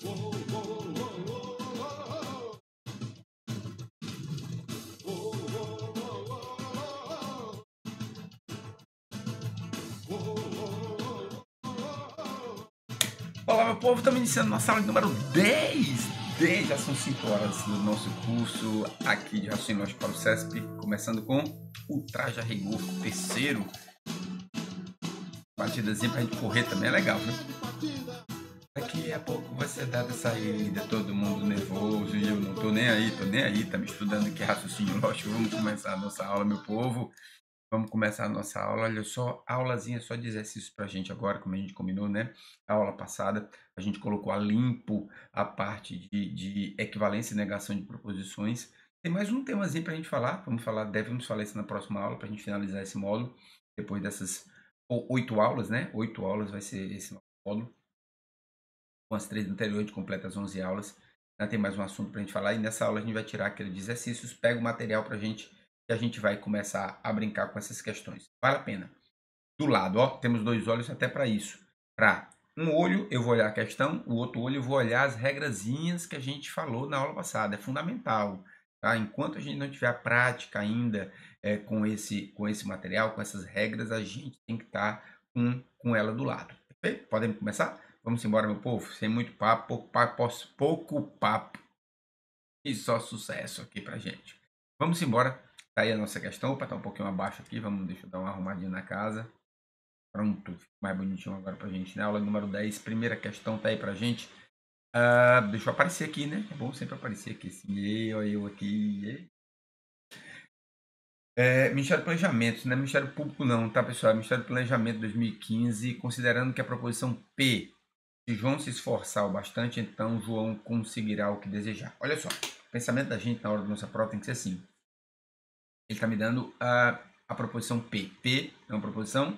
Olá, meu povo, estamos iniciando nossa aula número 10. Já são 5 horas do nosso curso aqui de Raciocínio Lógico para o CESP, começando com o Traje a Rigor terceiro. Partidazinha pra gente correr também é legal, né? Daqui a pouco vai ser dada a saída, todo mundo nervoso e eu não tô nem aí, estamos estudando aqui Raciocínio Lógico. Vamos começar a nossa aula, meu povo. Vamos começar a nossa aula. Olha só, aulazinha só de exercícios para a gente agora, como a gente combinou, né? A aula passada, a gente colocou a limpo a parte de equivalência e negação de proposições. Tem mais um temazinho para a gente falar. Devemos falar isso na próxima aula, para a gente finalizar esse módulo. Depois dessas 8 aulas, né? 8 aulas vai ser esse módulo. Com as 3 anteriores, a gente completa as 11 aulas. Tem mais um assunto para a gente falar. E nessa aula a gente vai tirar aquele de exercícios, pega o material para a gente e a gente vai começar a brincar com essas questões. Vale a pena. Do lado, ó, temos 2 olhos até para isso. Para um olho eu vou olhar a questão, o outro olho eu vou olhar as regrazinhas que a gente falou na aula passada. É fundamental. Tá? Enquanto a gente não tiver a prática ainda com esse material, com essas regras, a gente tem que estar com ela do lado. Perfeito? Podemos começar? Vamos embora, meu povo. Sem muito papo, pouco papo e só sucesso aqui pra gente. Vamos embora. Tá aí a nossa questão. Opa, tá um pouquinho abaixo aqui. Deixa eu dar uma arrumadinha na casa. Pronto. Mais bonitinho agora pra gente, né? Aula número 10. Primeira questão tá aí pra gente. Deixa eu aparecer aqui, né? É bom sempre aparecer aqui. Assim, eu aqui. Ministério do Planejamento, não é Ministério Público não, tá, pessoal? É Ministério do Planejamento 2015, considerando que a proposição P, se João se esforçar o bastante, então João conseguirá o que desejar. Olha só, o pensamento da gente na hora da nossa prova tem que ser assim. Ele está me dando a proposição P. P é uma proposição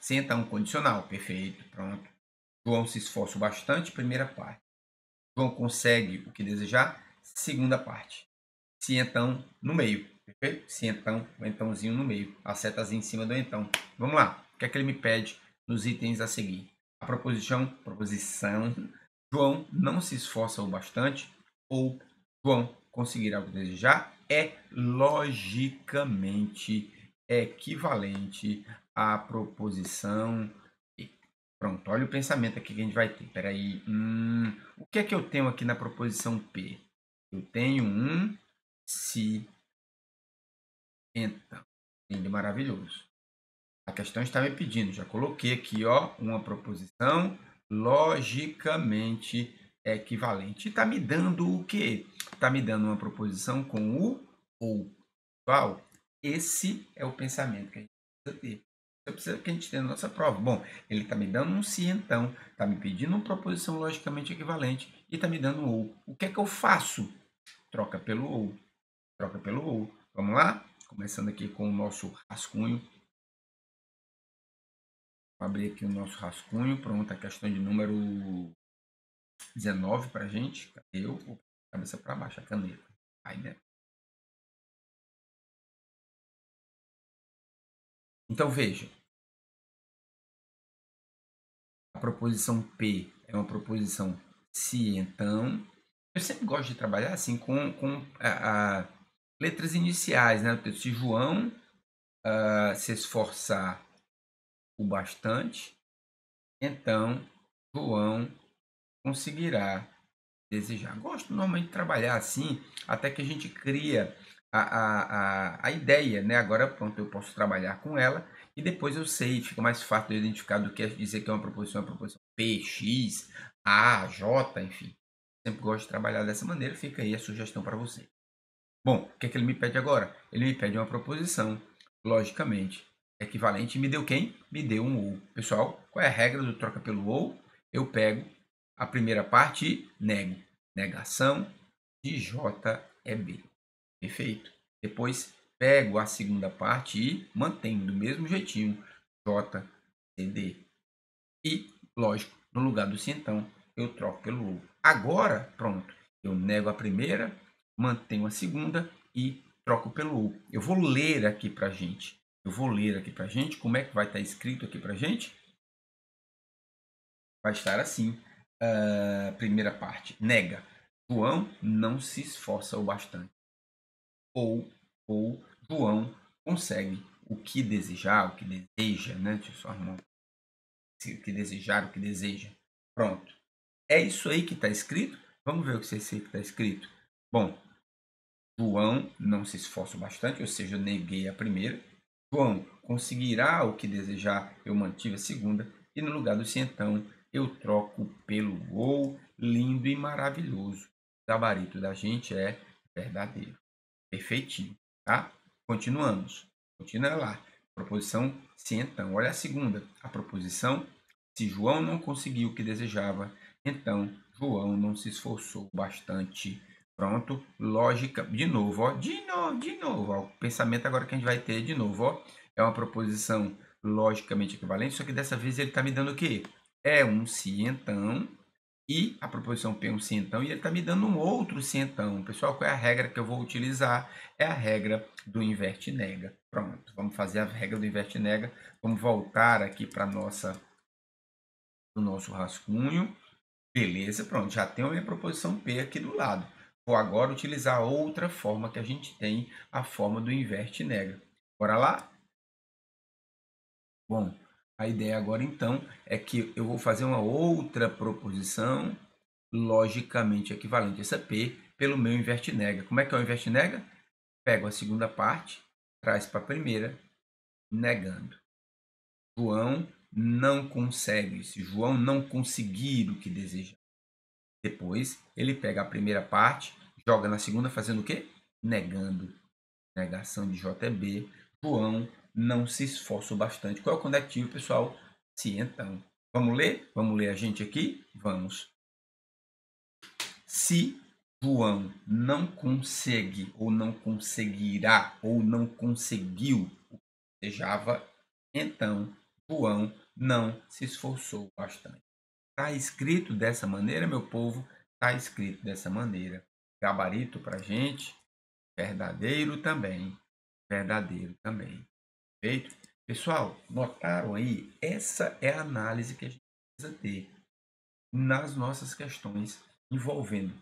sem então condicional. Perfeito, pronto. João se esforça o bastante, primeira parte. João consegue o que desejar, segunda parte. Se então no meio. Perfeito? Se então, o entãozinho no meio. A setazinha em cima do então. Vamos lá. O que é que ele me pede nos itens a seguir? A proposição, João não se esforça o bastante ou João conseguirá o que desejar é logicamente equivalente à proposição E. Pronto, olha o pensamento aqui que a gente vai ter. Peraí. O que é que eu tenho aqui na proposição P? Eu tenho um se então. Lindo, maravilhoso. A questão está me pedindo, já coloquei aqui, ó, uma proposição logicamente equivalente. Está me dando o quê? Está me dando uma proposição com o ou. Pessoal, esse é o pensamento que a gente precisa ter. Isso precisa que a gente tenha na nossa prova. Bom, ele está me dando um se então, está me pedindo uma proposição logicamente equivalente e está me dando um ou. O que é que eu faço? Troca pelo ou. Troca pelo ou. Vamos lá? Começando aqui com o nosso rascunho. Vou abrir aqui o nosso rascunho. Pronto, a questão de número 19 para a gente. Cadê eu? Cabeça para baixo, a caneta. Aí, né? Então, veja. A proposição P é uma proposição se então. Eu sempre gosto de trabalhar assim com letras iniciais, né? Se João se esforçar o bastante, então João conseguirá desejar. Gosto normalmente de trabalhar assim, até que a gente cria a ideia, né? Agora, pronto, eu posso trabalhar com ela e depois eu sei, fica mais fácil de identificar do que dizer que é uma proposição P, X, A, J, enfim. Sempre gosto de trabalhar dessa maneira, fica aí a sugestão para você. Bom, o que é que ele me pede agora? Ele me pede uma proposição, logicamente, equivalente. Me deu quem? Me deu um ou. Pessoal, qual é a regra do troca pelo ou? Eu pego a primeira parte e nego. Negação de J é B. Perfeito. Depois pego a segunda parte e mantenho do mesmo jeitinho. J, C, D. E, lógico, no lugar do se então, eu troco pelo ou. Agora, pronto. Eu nego a primeira, mantenho a segunda e troco pelo ou. Eu vou ler aqui para a gente. Como é que vai estar escrito aqui para a gente? Vai estar assim. Primeira parte, nega. João não se esforça o bastante. Ou João consegue o que desejar, o que deseja, né? Deixa eu só arrumar. O que desejar, o que deseja. Pronto. É isso aí que está escrito? Vamos ver o que é isso aí que está escrito. Bom, João não se esforça bastante, ou seja, eu neguei a primeira. João conseguirá o que desejar, eu mantive a segunda. E no lugar do se então, eu troco pelo ou lindo e maravilhoso. O gabarito da gente é verdadeiro. Perfeitinho, tá? Continuamos. Continua lá. Proposição se então. Olha a segunda. A proposição se João não conseguiu o que desejava, então João não se esforçou bastante. Pronto. Lógica. De novo, ó. De novo. Ó. O pensamento agora que a gente vai ter de novo, ó. É uma proposição logicamente equivalente, só que dessa vez ele está me dando o quê? É um se então e a proposição P é um se então, e ele está me dando um outro se então. Pessoal, qual é a regra que eu vou utilizar? É a regra do inverte nega. Pronto, vamos fazer a regra do inverte nega. Vamos voltar aqui para o nosso rascunho. Beleza, pronto, já tenho a minha proposição P aqui do lado. Vou agora utilizar outra forma que a gente tem, a forma do inverte nega. Bora lá? Bom, a ideia agora então é que eu vou fazer uma outra proposição logicamente equivalente a essa P pelo meu inverte nega. Como é que é o inverte nega? Pego a segunda parte, traz para a primeira, negando. João não consegue. Se João não conseguir o que deseja. Depois, ele pega a primeira parte, joga na segunda, fazendo o quê? Negando. Negação de JB. João não se esforça bastante. Qual é o conectivo, pessoal? Se então. Vamos ler? Vamos ler a gente aqui? Vamos. Se João não consegue, ou não conseguirá, ou não conseguiu o que desejava, então João não se esforçou bastante. Está escrito dessa maneira, meu povo? Está escrito dessa maneira. Gabarito para gente, verdadeiro também. Verdadeiro também. Perfeito? Pessoal, notaram aí? Essa é a análise que a gente precisa ter nas nossas questões envolvendo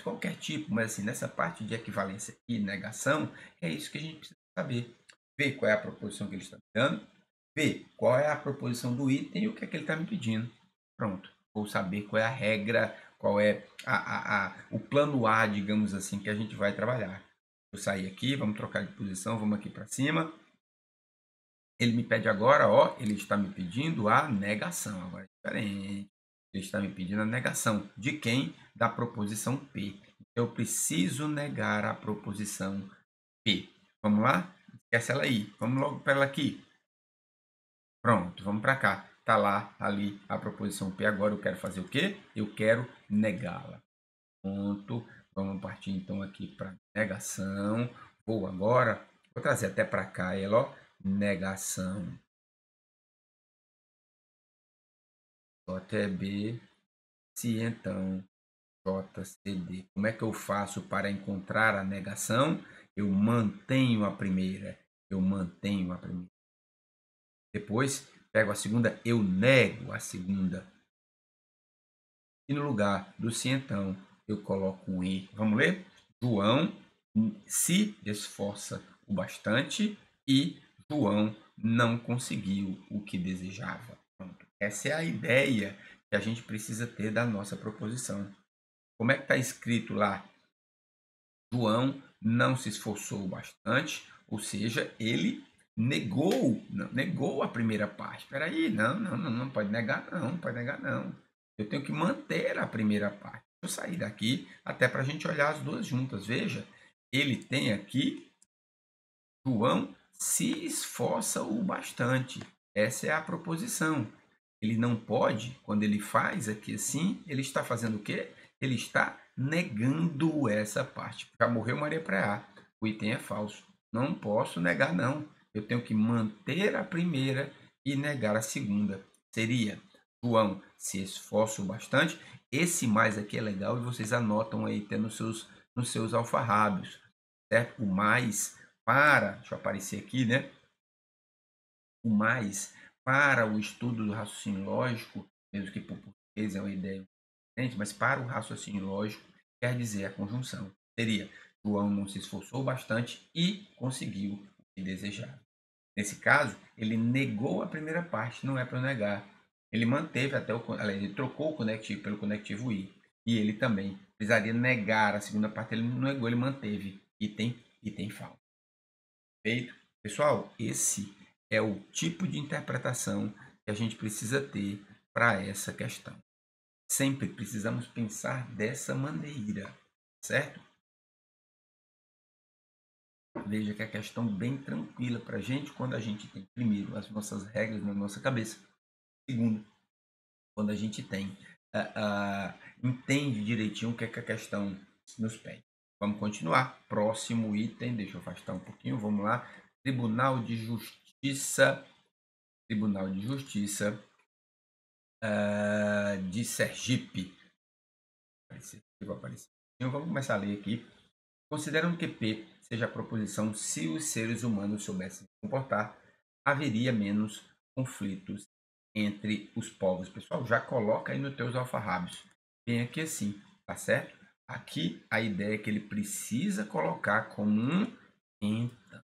qualquer tipo, mas assim, nessa parte de equivalência e negação, é isso que a gente precisa saber. Ver qual é a proposição que ele está me dando, ver qual é a proposição do item e o que é que ele está me pedindo. Pronto. Vou saber qual é a regra, qual é o plano A, digamos assim, que a gente vai trabalhar. Vou sair aqui, vamos trocar de posição, vamos aqui para cima. Ele me pede agora, ó, ele está me pedindo a negação. Agora é diferente. Ele está me pedindo a negação. De quem? Da proposição P. Eu preciso negar a proposição P. Vamos lá? Esquece ela aí. Vamos logo para ela aqui. Pronto, vamos para cá. Está lá, ali, a proposição P. Agora eu quero fazer o quê? Eu quero negá-la. Ponto. Vamos partir então aqui para negação. Vou agora, vou trazer até para cá ela, ó. Negação. JB, se então JCD. Como é que eu faço para encontrar a negação? Eu mantenho a primeira. Eu mantenho a primeira. Depois, pego a segunda, eu nego a segunda. E no lugar do se então, eu coloco um E. Vamos ler? João se esforça o bastante e João não conseguiu o que desejava. Pronto. Essa é a ideia que a gente precisa ter da nossa proposição. Como é que está escrito lá? João não se esforçou bastante, ou seja, ele negou a primeira parte. Espera aí, não pode negar não, pode negar não. Eu tenho que manter a primeira parte. Eu sair daqui até para a gente olhar as duas juntas. Veja, ele tem aqui, João se esforça o bastante. Essa é a proposição. Ele não pode, quando ele faz aqui assim, ele está fazendo o quê? Ele está negando essa parte. Já morreu Maria Preá. O item é falso. Não posso negar, não. Eu tenho que manter a primeira e negar a segunda. Seria João se esforça bastante. Esse mais aqui é legal e vocês anotam aí até nos seus alfarrábios. Certo? O mais para, deixa eu aparecer aqui, né? O mais para o estudo do raciocínio lógico, mesmo que por português é uma ideia diferente, mas para o raciocínio lógico, quer dizer a conjunção. Seria: João não se esforçou bastante e conseguiu o que desejava. Nesse caso, ele negou a primeira parte, não é para negar. Ele manteve até ele trocou o conectivo pelo conectivo i. E ele também precisaria negar a segunda parte, ele não negou, ele manteve. Item falso. Feito? Pessoal, esse é o tipo de interpretação que a gente precisa ter para essa questão. Sempre precisamos pensar dessa maneira, certo? Veja que a questão bem tranquila para a gente quando a gente tem, primeiro, as nossas regras na nossa cabeça. Segundo, quando a gente tem, entende direitinho o que é que a questão nos pede. Vamos continuar. Próximo item, deixa eu afastar um pouquinho, vamos lá. Tribunal de Justiça de Sergipe. Vamos começar a ler aqui. Considerando que P seja a proposição se os seres humanos soubessem se comportar, haveria menos conflitos entre os povos. Pessoal, já coloca aí nos teus alfarrábios. Bem aqui assim, tá certo? Aqui a ideia é que ele precisa colocar como um então,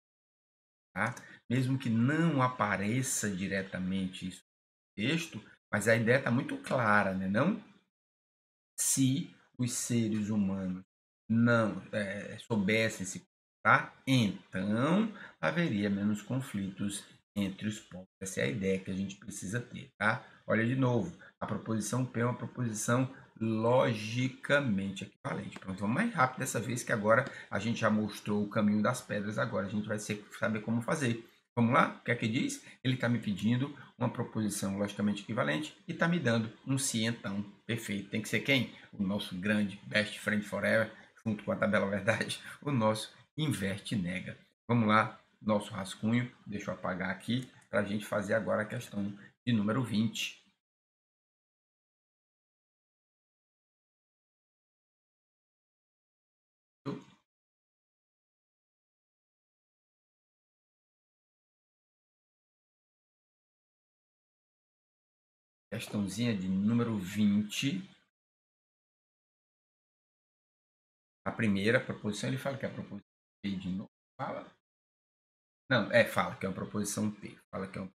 tá? Mesmo que não apareça diretamente isso no texto, mas a ideia está muito clara, né? Não? Se os seres humanos não soubessem se comportar, então haveria menos conflitos entre os povos. Essa é a ideia que a gente precisa ter, tá? Olha de novo, a proposição P é uma proposição logicamente equivalente. Pronto, vamos mais rápido dessa vez, que agora a gente já mostrou o caminho das pedras, agora a gente vai saber como fazer. Vamos lá? O que é que diz? Ele está me pedindo uma proposição logicamente equivalente e está me dando um se então. Perfeito. Tem que ser quem? O nosso grande best friend forever, junto com a tabela verdade, o nosso inverte nega. Vamos lá, nosso rascunho. Deixa eu apagar aqui para a gente fazer agora a questão de número 20. Questãozinha de número 20. A primeira proposição, ele fala que é a proposição P de novo. Fala? Não, fala que é uma proposição P. Fala que é uma.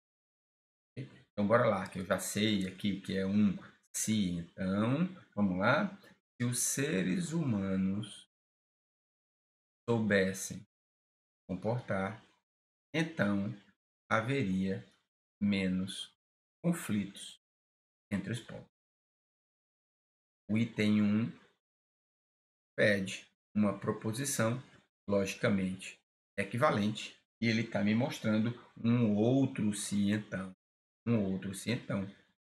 Então, bora lá, que eu já sei aqui que é um se. Então, vamos lá. Se os seres humanos soubessem comportar, então haveria menos conflitos entre os povos. O item 1 pede uma proposição logicamente equivalente e ele está me mostrando um outro se então.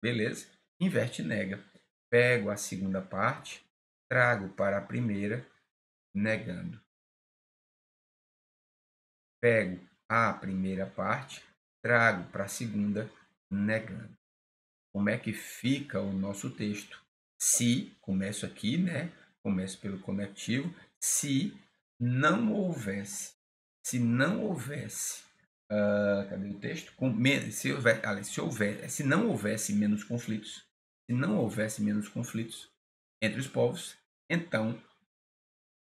Beleza? Inverte nega. Pego a segunda parte, trago para a primeira, negando. Pego a primeira parte, trago para a segunda, negando. Como é que fica o nosso texto? Se, começo aqui, né? Começo pelo conectivo. Se não houvesse, cadê o texto? Se não houvesse menos conflitos, entre os povos, então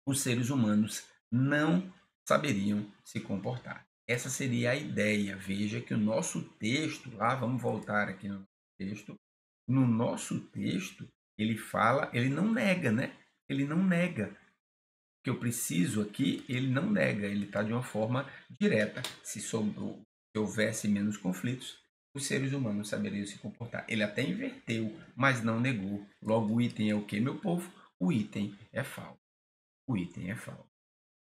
os seres humanos não saberiam se comportar. Essa seria a ideia. Veja que o nosso texto, lá vamos voltar aqui no texto, no nosso texto ele fala, ele não nega, né? Ele não nega. O que eu preciso aqui, ele não nega, ele está de uma forma direta. Se houvesse menos conflitos, os seres humanos saberiam se comportar. Ele até inverteu, mas não negou. Logo, o item é o que, meu povo? O item é falso. O item é falso.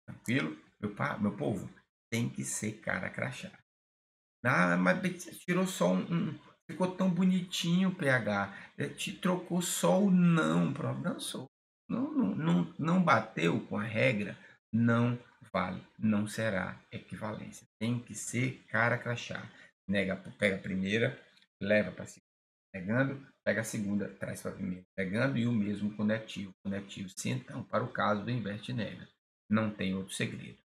Tranquilo? Meu povo, tem que ser cara crachá. Ah, mas tirou só ficou tão bonitinho o PH. Te trocou só o não. Não bateu com a regra, não vale. Não será equivalência. Tem que ser cara crachá. Pega a primeira, leva para a segunda, negando, pega a segunda, traz para a primeira, pegando, e o mesmo conectivo. Se então, para o caso do inverte nega. Não tem outro segredo.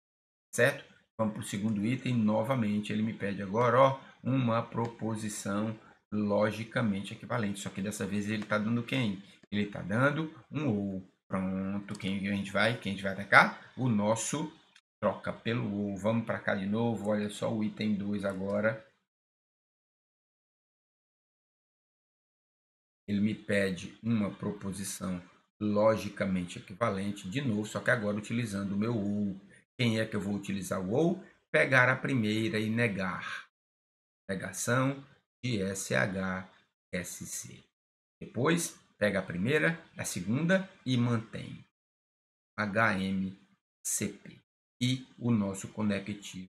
Certo? Vamos para o segundo item. Novamente, ele me pede agora uma proposição logicamente equivalente. Só que dessa vez ele está dando quem? Ele está dando um ou. Pronto, quem a gente vai atacar? O nosso troca pelo ou. Vamos para cá de novo, olha só o item 2 agora. Ele me pede uma proposição logicamente equivalente, de novo, só que agora utilizando o meu ou. Quem é que eu vou utilizar o ou? Pegar a primeira e negar. Negação de SHSC. Depois, pega a primeira, a segunda e mantém. HMCP. E o nosso conectivo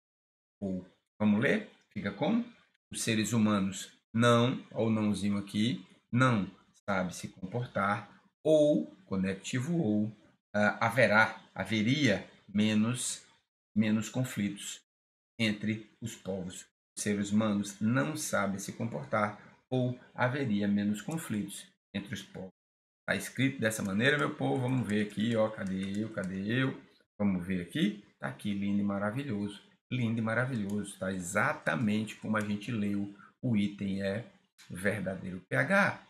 ou. Vamos ler? Fica como? Os seres humanos não, ou nãozinho aqui, não sabe se comportar, ou, conectivo ou, haveria menos conflitos entre os povos. Os seres humanos não sabem se comportar, ou haveria menos conflitos entre os povos. Está escrito dessa maneira, meu povo. Vamos ver aqui, ó. Cadê eu? Cadê eu? Vamos ver aqui. Está aqui, lindo e maravilhoso. Lindo e maravilhoso. Está exatamente como a gente leu. O item é verdadeiro pH.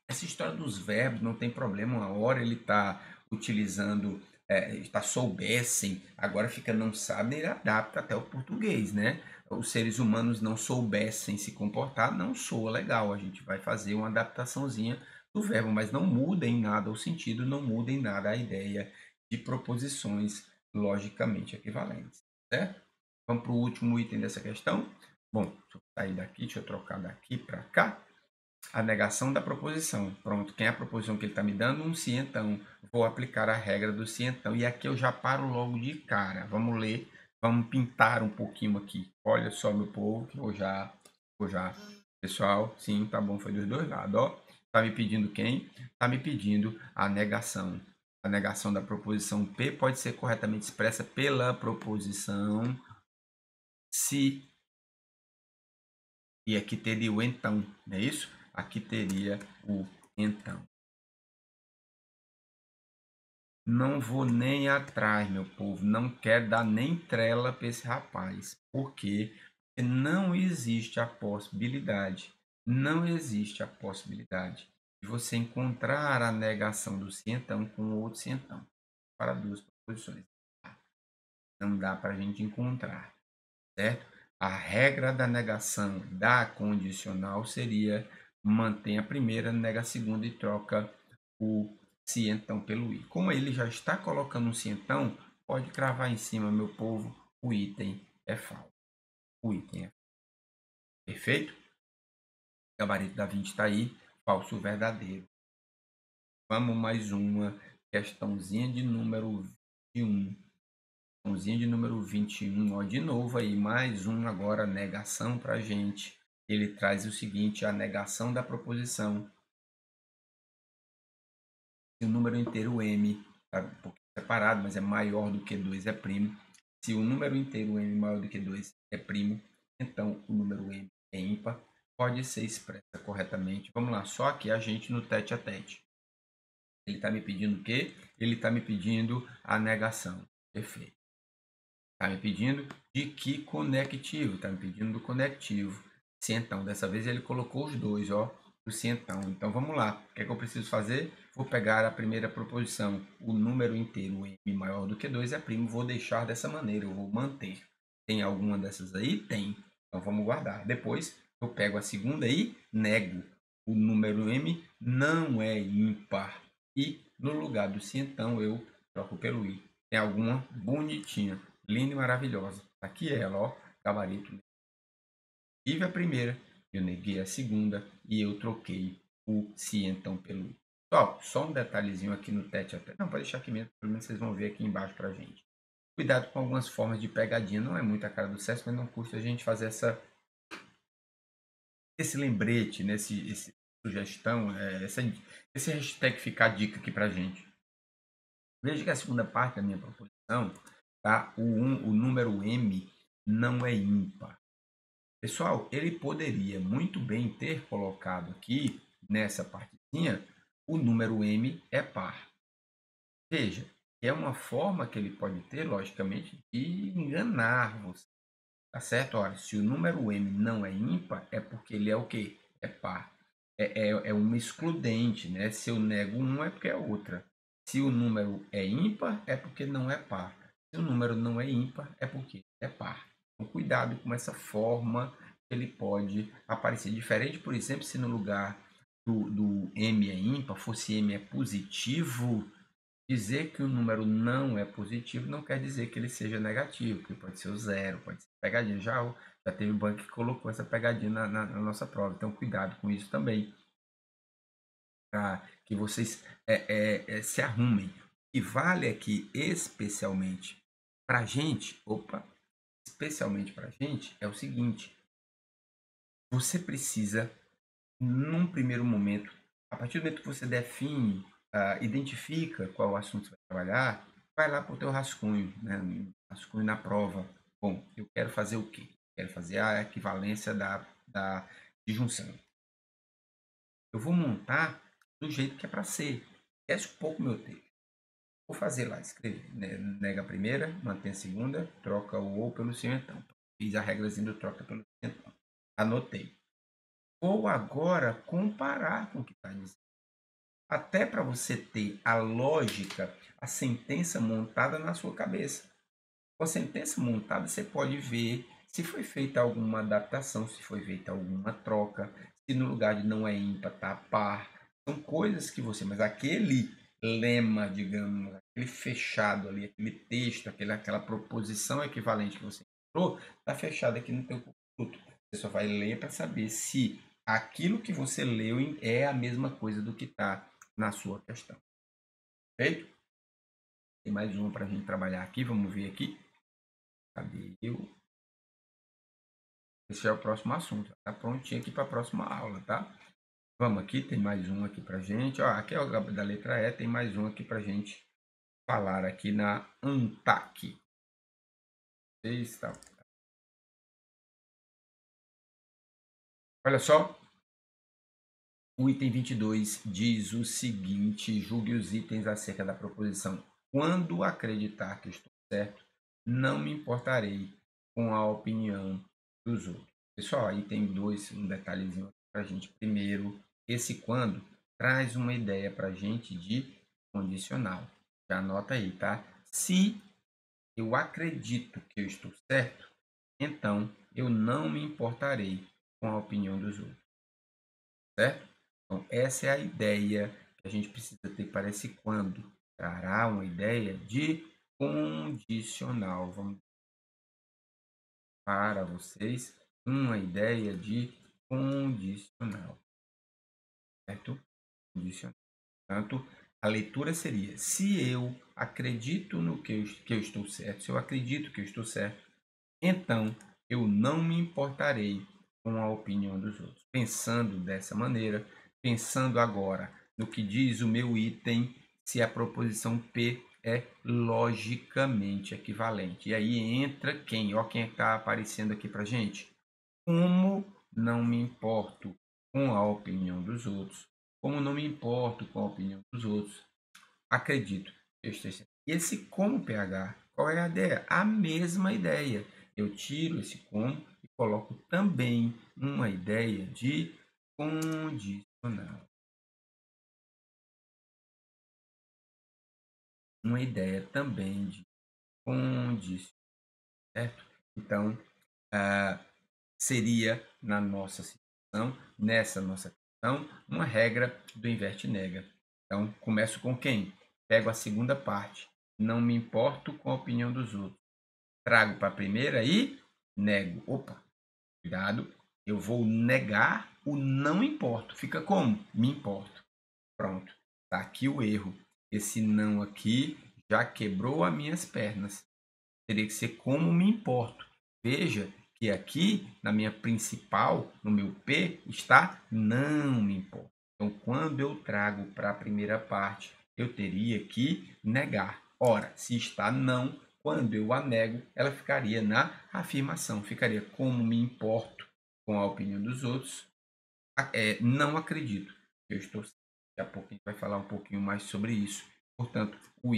Essa história dos verbos não tem problema. Uma hora ele está utilizando, está soubessem, agora fica não sabem, ele adapta até o português, né? Os seres humanos não soubessem se comportar, não soa legal. A gente vai fazer uma adaptaçãozinha do verbo, mas não muda em nada o sentido, não muda em nada a ideia de proposições logicamente equivalentes, certo? Vamos para o último item dessa questão. Bom, deixa eu sair daqui, deixa eu trocar daqui para cá. A negação da proposição. Pronto, quem é a proposição que ele está me dando? Um se então. Vou aplicar a regra do se então. E aqui eu já paro logo de cara. Vamos ler, vamos pintar um pouquinho aqui. Olha só, meu povo, que vou já. Pessoal, sim, tá bom, foi dos dois lados. Ó, tá me pedindo quem? Tá me pedindo a negação. A negação da proposição P pode ser corretamente expressa pela proposição se. E aqui teria o então, não é isso? Aqui teria o então. Não vou nem atrás, meu povo. Não quero dar nem trela para esse rapaz. Por quê? Porque não existe a possibilidade. Não existe a possibilidade de você encontrar a negação do se então com outro se então. Para duas proposições. Não dá para a gente encontrar. Certo? A regra da negação da condicional seria mantém a primeira, nega a segunda e troca o se então pelo i. Como ele já está colocando um se então, pode cravar em cima, meu povo, o item é falso. O item é perfeito? O gabarito da 20 está aí, falso ou verdadeiro. Vamos mais uma questãozinha de número 21. Questãozinha de número 21, ó, de novo aí, mais um agora, negação para a gente. Ele traz o seguinte, a negação da proposição. Se o número inteiro m, tá um pouquinho separado, mas é maior do que 2 é primo. Se o número inteiro m maior do que 2 é primo, então o número m é ímpar. Pode ser expressa corretamente. Vamos lá, só aqui a gente no tete a tete. Ele está me pedindo o quê? Ele está me pedindo a negação. Perfeito. Está me pedindo de que conectivo? Está me pedindo do conectivo. Se então, dessa vez ele colocou os dois, ó, o se então. Então vamos lá. O que é que eu preciso fazer? Vou pegar a primeira proposição. O número inteiro m maior do que 2 é primo. Vou deixar dessa maneira, eu vou manter. Tem alguma dessas aí? Tem. Então vamos guardar. Depois eu pego a segunda e nego. O número m não é ímpar. E no lugar do se então eu troco pelo i. Tem alguma bonitinha? Linda e maravilhosa. Aqui ela, ó, gabarito. Tive a primeira, eu neguei a segunda e eu troquei o se então pelo i. Só um detalhezinho aqui no tete a tete. Não, pode deixar aqui mesmo, pelo menos vocês vão ver aqui embaixo pra gente. Cuidado com algumas formas de pegadinha. Não é muito a cara do sucesso, mas não custa a gente fazer esse lembrete, né? Essa sugestão, esse hashtag ficar dica aqui pra gente. Veja que a segunda parte da minha proposição, tá? O número m não é ímpar. Pessoal, ele poderia muito bem ter colocado aqui, nessa partezinha, o número m é par. Veja, é uma forma que ele pode ter, logicamente, de enganar você. Tá certo? Olha, se o número m não é ímpar, é porque ele é o quê? É par. é uma excludente, né? Se eu nego um, é porque é outra. Se o número é ímpar, é porque não é par. Se o número não é ímpar, é porque é par. Então, cuidado com essa forma que ele pode aparecer. Diferente, por exemplo, se no lugar do M é ímpar, fosse M é positivo, dizer que o número não é positivo não quer dizer que ele seja negativo, porque pode ser o zero, pode ser pegadinha. Já teve um banco que colocou essa pegadinha na nossa prova. Então, cuidado com isso também, para que vocês se arrumem. E vale aqui especialmente para a gente, especialmente para a gente, é o seguinte: você precisa, num primeiro momento, a partir do momento que você define, identifica qual assunto você vai trabalhar, vai lá para o teu rascunho, né? Rascunho na prova. Bom, eu quero fazer o quê? Quero fazer a equivalência da disjunção. Eu vou montar do jeito que é para ser. Esquece um pouco meu texto. Vou fazer lá, escrever. Nega a primeira, mantém a segunda, troca o ou pelo sim então. Fiz a regrazinha do troca pelo sim então. Anotei. Vou agora comparar com o que está dizendo. Até para você ter a lógica, a sentença montada na sua cabeça. Com a sentença montada, você pode ver se foi feita alguma adaptação, se foi feita alguma troca, se no lugar de não é ímpar, está par. São coisas que você... Mas aquele lema, digamos, aquele fechado ali, aquele texto, aquela proposição equivalente que você encontrou, está fechado aqui no teu produto. Você só vai ler para saber se aquilo que você leu é a mesma coisa do que está na sua questão. Feito? Tem mais uma para a gente trabalhar aqui, vamos ver aqui. Cadê eu? Esse é o próximo assunto. Tá prontinho aqui para a próxima aula, tá? Vamos aqui, tem mais um aqui para gente. Ó, aqui é o da letra E, tem mais um aqui para gente falar aqui na ANTAC. Está. Olha só, o item 22 diz o seguinte: julgue os itens acerca da proposição. Quando acreditar que estou certo, não me importarei com a opinião dos outros. Pessoal, aí tem um detalhezinho para a gente. Primeiro, esse quando traz uma ideia para a gente de condicional. Já anota aí, tá? Se eu acredito que eu estou certo, então eu não me importarei com a opinião dos outros, certo? Então, essa é a ideia que a gente precisa ter para esse quando. Trará uma ideia de condicional. Vamos para vocês uma ideia de condicional, certo? Condicional. Portanto, a leitura seria: se eu acredito no que eu estou certo, se eu acredito que eu estou certo, então eu não me importarei com a opinião dos outros. Pensando dessa maneira, pensando agora no que diz o meu item, se a proposição P é logicamente equivalente. E aí entra quem? Ó, quem está aparecendo aqui para gente. Como não me importo com a opinião dos outros, como não me importo com a opinião dos outros, acredito que eu esteja. E esse como PH, qual é a ideia? A mesma ideia. Eu tiro esse como e coloco também uma ideia de condicional. Uma ideia também de condicional, certo? Então, seria na nossa situação, nessa nossa questão, uma regra do inverte-nega. Então, começo com quem? Pego a segunda parte. Não me importo com a opinião dos outros. Trago para a primeira e nego. Opa, cuidado. Eu vou negar o não importo. Fica como? Me importo. Pronto. Está aqui o erro. Esse não aqui já quebrou as minhas pernas. Teria que ser como me importo. Veja que aqui, na minha principal, no meu P, está não me importo. Então, quando eu trago para a primeira parte, eu teria que negar. Ora, se está não, quando eu a nego, ela ficaria na afirmação. Ficaria como me importo com a opinião dos outros. Não acredito. Eu estou... Daqui a pouco a gente vai falar um pouquinho mais sobre isso. Portanto, o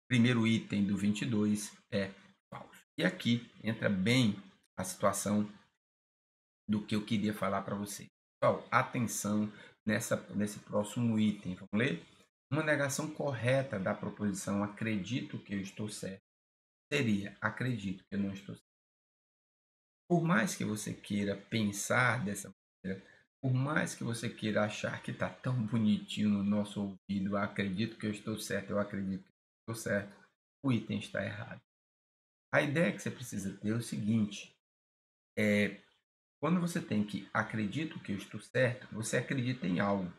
primeiro item do 22 é falso. E aqui entra bem a situação do que eu queria falar para vocês. Pessoal, atenção nesse próximo item. Vamos ler? Uma negação correta da proposição acredito que eu estou certo seria acredito que eu não estou certo. Por mais que você queira pensar dessa maneira, por mais que você queira achar que está tão bonitinho no nosso ouvido, acredito que eu estou certo, eu acredito que eu estou certo, o item está errado. A ideia que você precisa ter é o seguinte: quando você tem que acredito que eu estou certo, você acredita em algo.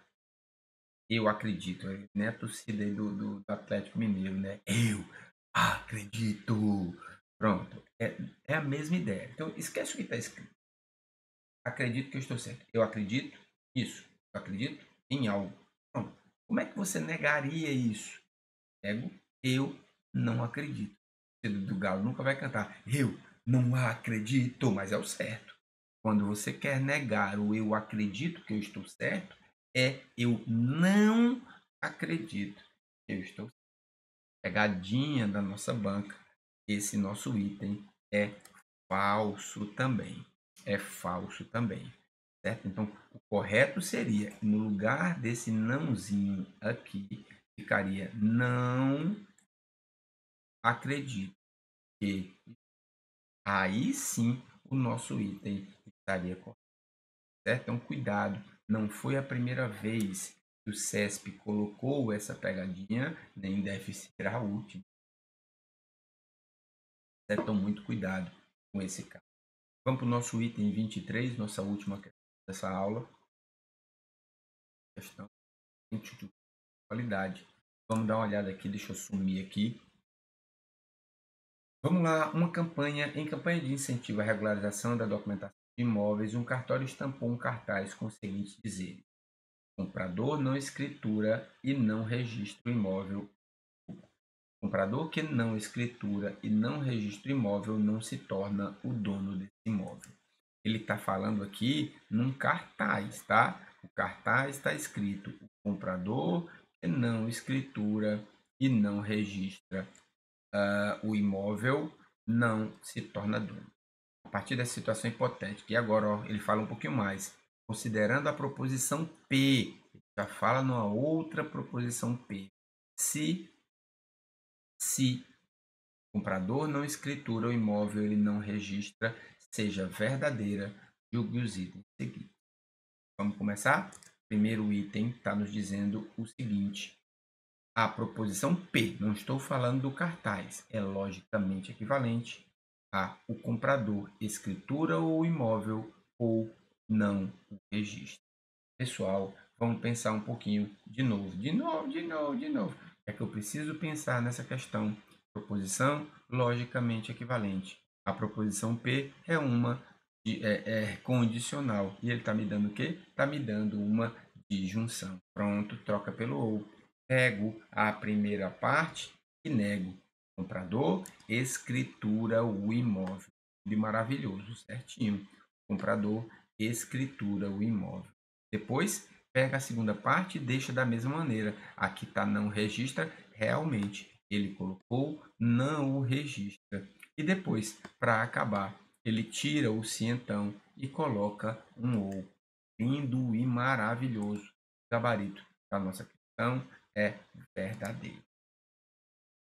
Eu acredito, né? A torcida aí do Atlético Mineiro, né? Eu acredito. Pronto. É a mesma ideia. Então, esquece o que está escrito. Acredito que eu estou certo. Eu acredito isso. Eu acredito em algo. Pronto. Como é que você negaria isso? Ego, eu não acredito. O do Galo nunca vai cantar. Eu não acredito, mas é o certo. Quando você quer negar o eu acredito que eu estou certo, é eu não acredito que eu estou certo. Pegadinha da nossa banca, esse nosso item é falso também. É falso também. Certo? Então, o correto seria, no lugar desse nãozinho aqui, ficaria não acredito que. Aí sim o nosso item estaria correto. Certo? Então, cuidado, não foi a primeira vez que o CESP colocou essa pegadinha, nem deve ser a última. Certo? Então, muito cuidado com esse caso. Vamos para o nosso item 23, nossa última questão dessa aula. Questão de qualidade. Vamos dar uma olhada aqui, deixa eu sumir aqui. Vamos lá, em campanha de incentivo à regularização da documentação de imóveis, um cartório estampou um cartaz com os seguintes dizeres: comprador não escritura e não registra o imóvel. Comprador que não escritura e não registra o imóvel não se torna o dono desse imóvel. Ele está falando aqui num cartaz, tá? O cartaz está escrito: o comprador que não escritura e não registra o imóvel não se torna dono. A partir dessa situação hipotética, e agora ó, ele fala um pouquinho mais, considerando a proposição P, já fala numa outra proposição P. Se o comprador não escritura o imóvel, ele não registra, seja verdadeira, julgue os itens seguintes. Vamos começar? Primeiro item está nos dizendo o seguinte: a proposição P, não estou falando do cartaz, é logicamente equivalente a o comprador escritura o imóvel ou não o registra. Pessoal, vamos pensar um pouquinho de novo. É que eu preciso pensar nessa questão. Proposição logicamente equivalente. A proposição P é uma condicional. E ele está me dando o quê? Está me dando uma disjunção. Pronto, troca pelo ou. Pego a primeira parte e nego. Comprador escritura o imóvel. De maravilhoso, certinho. Comprador escritura o imóvel. Depois, pega a segunda parte e deixa da mesma maneira. Aqui está não registra, realmente ele colocou não o registra. E depois, para acabar, ele tira o se então e coloca um ou. Lindo e maravilhoso. O gabarito da nossa questão é verdadeiro.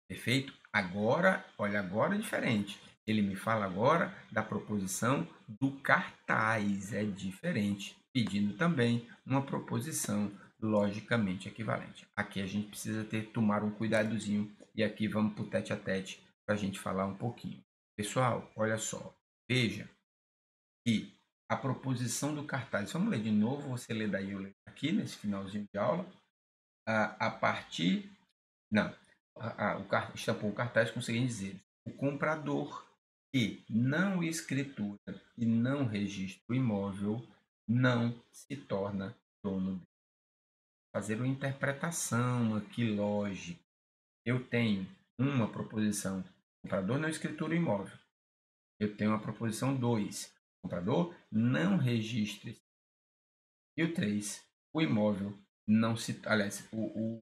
Perfeito? Agora, olha, agora é diferente. Ele me fala agora da proposição do cartaz, é diferente, pedindo também uma proposição logicamente equivalente. Aqui a gente precisa tomar um cuidadozinho e aqui vamos para o tete a tete para a gente falar um pouquinho. Pessoal, olha só, veja que a proposição do cartaz, vamos ler de novo, você lê daí, eu leio aqui nesse finalzinho de aula, a partir, não, estampou o cartaz com o seguinte dizer: o comprador que não escritura e não registra o imóvel não se torna dono dele. Fazer uma interpretação aqui lógica. Eu tenho uma proposição: o comprador não escritura o imóvel. Eu tenho a proposição 2: o comprador não registra. E o 3: o imóvel não se, aliás, o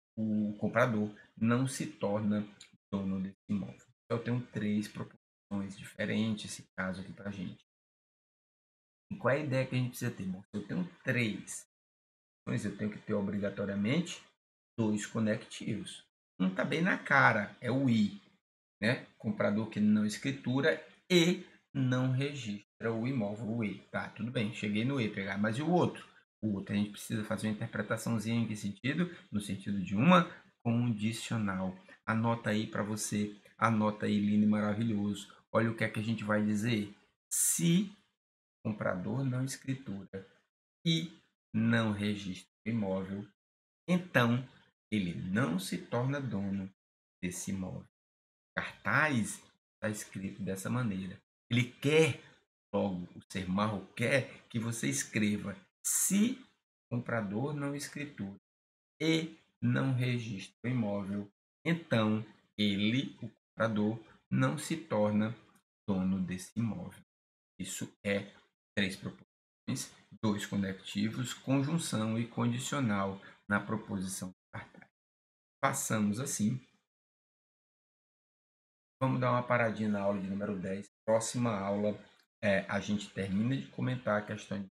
comprador não se torna dono desse imóvel. Então, eu tenho 3 proposições diferentes, esse caso aqui para a gente. E qual é a ideia que a gente precisa ter? Bom, se eu tenho 3 funções, eu tenho que ter obrigatoriamente 2 conectivos. Um está bem na cara, é o I, né? Comprador que não escritura e não registra o imóvel, o E. Tá, tudo bem, cheguei no E, pegar. Mas e o outro? O outro a gente precisa fazer uma interpretaçãozinha em que sentido? No sentido de uma condicional. Anota aí para você, anota aí, lindo e maravilhoso. Olha o que é que a gente vai dizer. Se o comprador não escritura e não registra o imóvel, então ele não se torna dono desse imóvel. Cartaz está escrito dessa maneira. Ele quer, logo, o ser marro quer que você escreva: se o comprador não escritura e não registra o imóvel, então ele, o comprador, não se torna dono desse imóvel. Isso é 3 proposições, 2 conectivos, conjunção e condicional na proposição de cartaz. Passamos assim. Vamos dar uma paradinha na aula de número 10. Próxima aula, a gente termina de comentar a questão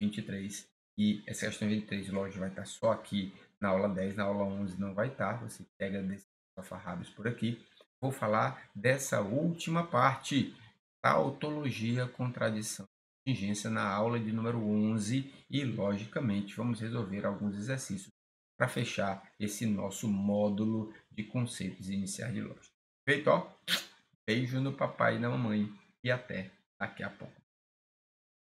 23. E essa questão 23, lógico, vai estar só aqui na aula 10. Na aula 11 não vai estar. Você pega desses alfarrábios por aqui. Vou falar dessa última parte, tautologia, contradição e contingência, na aula de número 11. E, logicamente, vamos resolver alguns exercícios para fechar esse nosso módulo de conceitos iniciais de lógica. Feito, ó. Beijo no papai e na mamãe e até daqui a pouco.